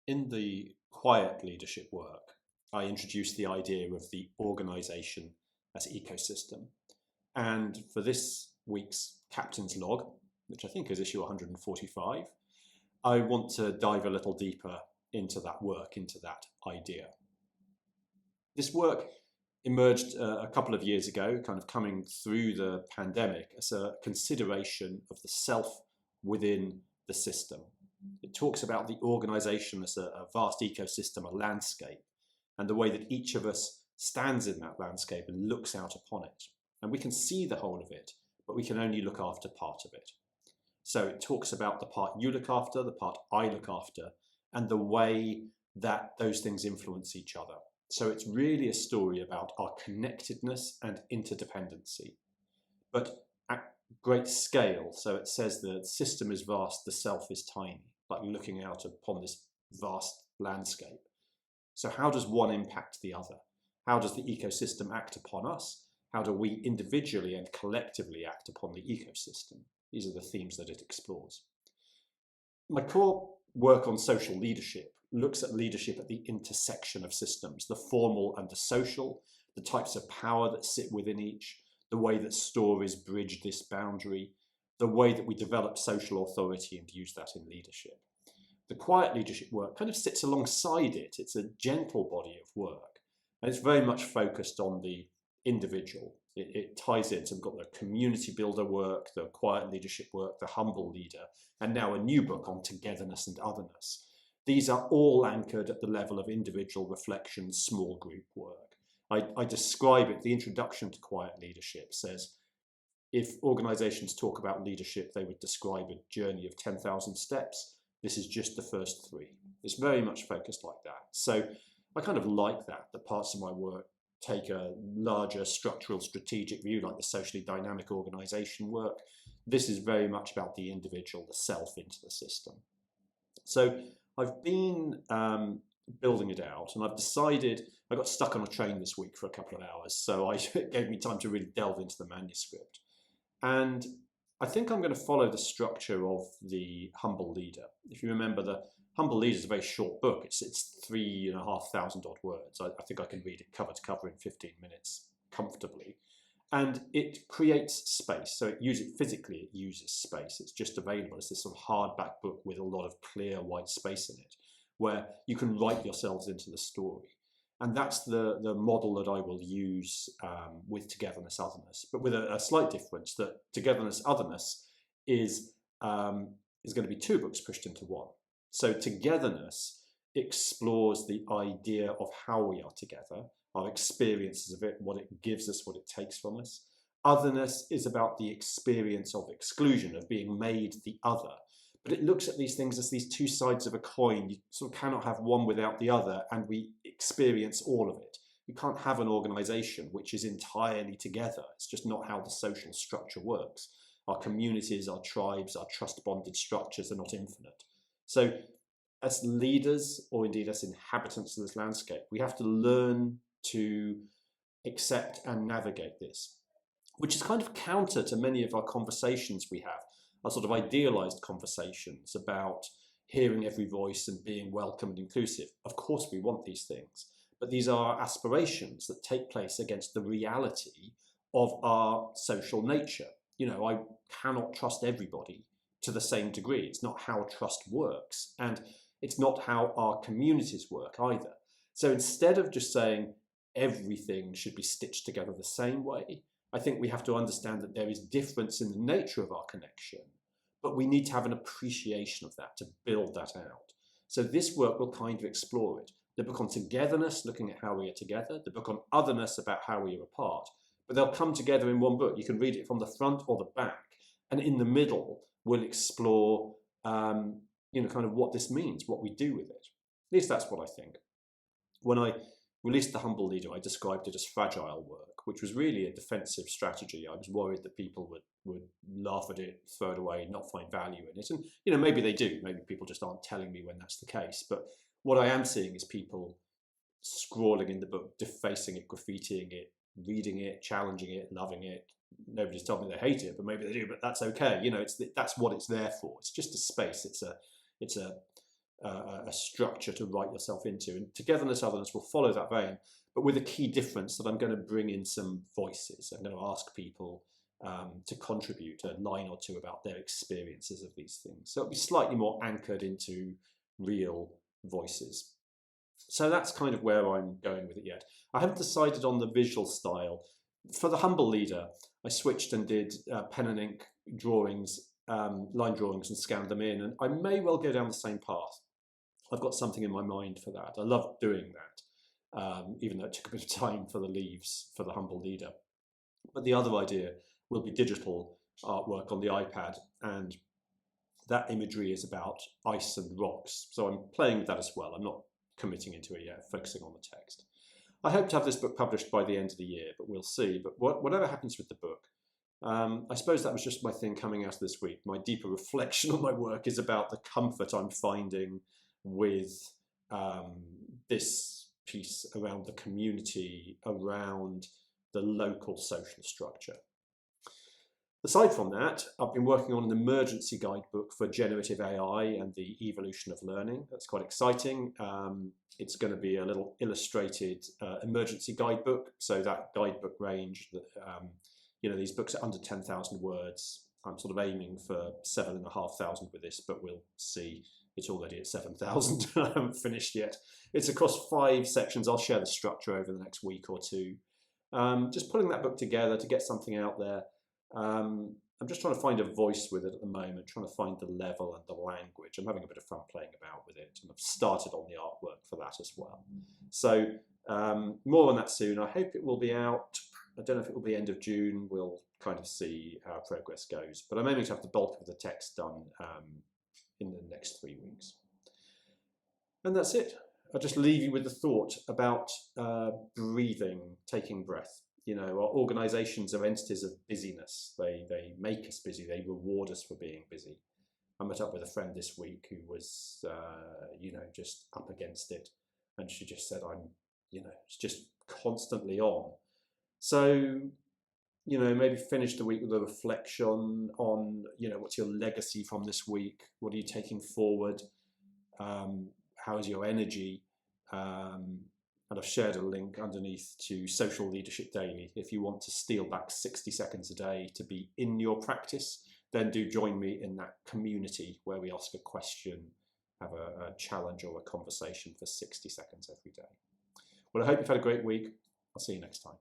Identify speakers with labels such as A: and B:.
A: in the quiet leadership work, I introduced the idea of the organization as ecosystem. And for this week's Captain's Log, which I think is issue 145, I want to dive a little deeper into that work, into that idea. This work emerged a couple of years ago, kind of coming through the pandemic, as a consideration of the self within the system. It talks about the organization as a vast ecosystem, a landscape, and the way that each of us stands in that landscape and looks out upon it. And we can see the whole of it, but we can only look after part of it. So it talks about the part you look after, the part I look after, and the way that those things influence each other. So it's really a story about our connectedness and interdependency, but at great scale. So it says the system is vast, the self is tiny, like looking out upon this vast landscape. So how does one impact the other? How does the ecosystem act upon us? How do we individually and collectively act upon the ecosystem? These are the themes that it explores. My core work on social leadership looks at leadership at the intersection of systems, the formal and the social, the types of power that sit within each, the way that stories bridge this boundary, the way that we develop social authority and use that in leadership. The quiet leadership work kind of sits alongside it. It's a gentle body of work, and it's very much focused on the individual. It ties in. So we've got the community builder work, the quiet leadership work, the humble leader, and now a new book on togetherness and otherness. These are all anchored at the level of individual reflection, small group work. I describe it, the introduction to quiet leadership says, if organizations talk about leadership, they would describe a journey of 10,000 steps. This is just the first 3. It's very much focused like that. So I kind of like that parts of my work take a larger structural strategic view, like the socially dynamic organization work. This is very much about the individual, the self into the system. So I've been building it out, and I've decided, I got stuck on a train this week for a couple of hours, so it gave me time to really delve into the manuscript. And I think I'm going to follow the structure of the Humble Leader. If you remember, the Humble Leader is a very short book. It's 3,500 odd words. I think I can read it cover to cover in 15 minutes comfortably. And it creates space. So it uses space. It's just available as this sort of hardback book with a lot of clear white space in it, where you can write yourselves into the story. And that's the model that I will use with Togetherness Otherness, but with a slight difference, that Togetherness Otherness is going to be 2 books pushed into one. So Togetherness explores the idea of how we are together, our experiences of it, what it gives us, what it takes from us. Otherness is about the experience of exclusion, of being made the other. But it looks at these things as these 2 sides of a coin. You sort of cannot have one without the other, and we experience all of it. You can't have an organization which is entirely together. It's just not how the social structure works. Our communities, our tribes, our trust-bonded structures are not infinite. So as leaders, or indeed as inhabitants of this landscape, we have to learn to accept and navigate this, which is kind of counter to many of our conversations we have, our sort of idealized conversations about hearing every voice and being welcome and inclusive. Of course we want these things, but these are aspirations that take place against the reality of our social nature. You know, I cannot trust everybody to the same degree. It's not how trust works, and it's not how our communities work either. So instead of just saying everything should be stitched together the same way, I think we have to understand that there is difference in the nature of our connection, but we need to have an appreciation of that to build that out. So this work will kind of explore it. The book on togetherness, looking at how we are together, the book on otherness, about how we are apart, but they'll come together in one book. You can read it from the front or the back, and in the middle we'll explore kind of what this means, what we do with it. At least that's what I think. When I released The Humble Leader, I described it as fragile work, which was really a defensive strategy. I was worried that people would laugh at it, throw it away, not find value in it. And maybe they do. Maybe people just aren't telling me when that's the case. But what I am seeing is people scrawling in the book, defacing it, graffitiing it, reading it, challenging it, loving it. Nobody's told me they hate it, but maybe they do. But that's okay. That's what it's there for. It's just a space. It's a a structure to write yourself into. And Togetherness, Otherness will follow that vein, but with a key difference that I'm going to bring in some voices. I'm going to ask people to contribute a line or two about their experiences of these things. So it'll be slightly more anchored into real voices. So that's kind of where I'm going with it yet. I haven't decided on the visual style. For the Humble Leader, I switched and did pen and ink drawings, line drawings, and scanned them in. And I may well go down the same path. I've got something in my mind for that. I love doing that, even though it took a bit of time for the leaves for the Humble Leader. But the other idea will be digital artwork on the iPad, and that imagery is about ice and rocks. So I'm playing with that as well. I'm not committing into it yet, focusing on the text. I hope to have this book published by the end of the year, but we'll see. But whatever happens with the book, I suppose that was just my thing coming out of this week. My deeper reflection on my work is about the comfort I'm finding with this piece around the community, around the local social structure. Aside from that, I've been working on an emergency guidebook for generative AI and the evolution of learning. That's quite exciting. It's going to be a little illustrated emergency guidebook. So that guidebook range, these books are under 10,000 words. I'm sort of aiming for 7,500 with this, but we'll see. It's already at 7,000. I haven't finished yet. It's across 5 sections. I'll share the structure over the next week or two. Just putting that book together to get something out there. I'm just trying to find a voice with it at the moment, trying to find the level and the language. I'm having a bit of fun playing about with it, and I've started on the artwork for that as well. So more on that soon. I hope it will be out. I don't know if it will be end of June. We'll kind of see how progress goes. But I'm aiming to have the bulk of the text done in the next 3 weeks. And that's it. I'll just leave you with the thought about breathing, taking breath. Our organisations are entities of busyness. They make us busy. They reward us for being busy. I met up with a friend this week who was, just up against it. And she just said, it's just constantly on. So, maybe finish the week with a reflection on, what's your legacy from this week? What are you taking forward? How is your energy? And I've shared a link underneath to Social Leadership Daily. If you want to steal back 60 seconds a day to be in your practice, then do join me in that community where we ask a question, have a challenge or a conversation for 60 seconds every day. Well, I hope you've had a great week. I'll see you next time.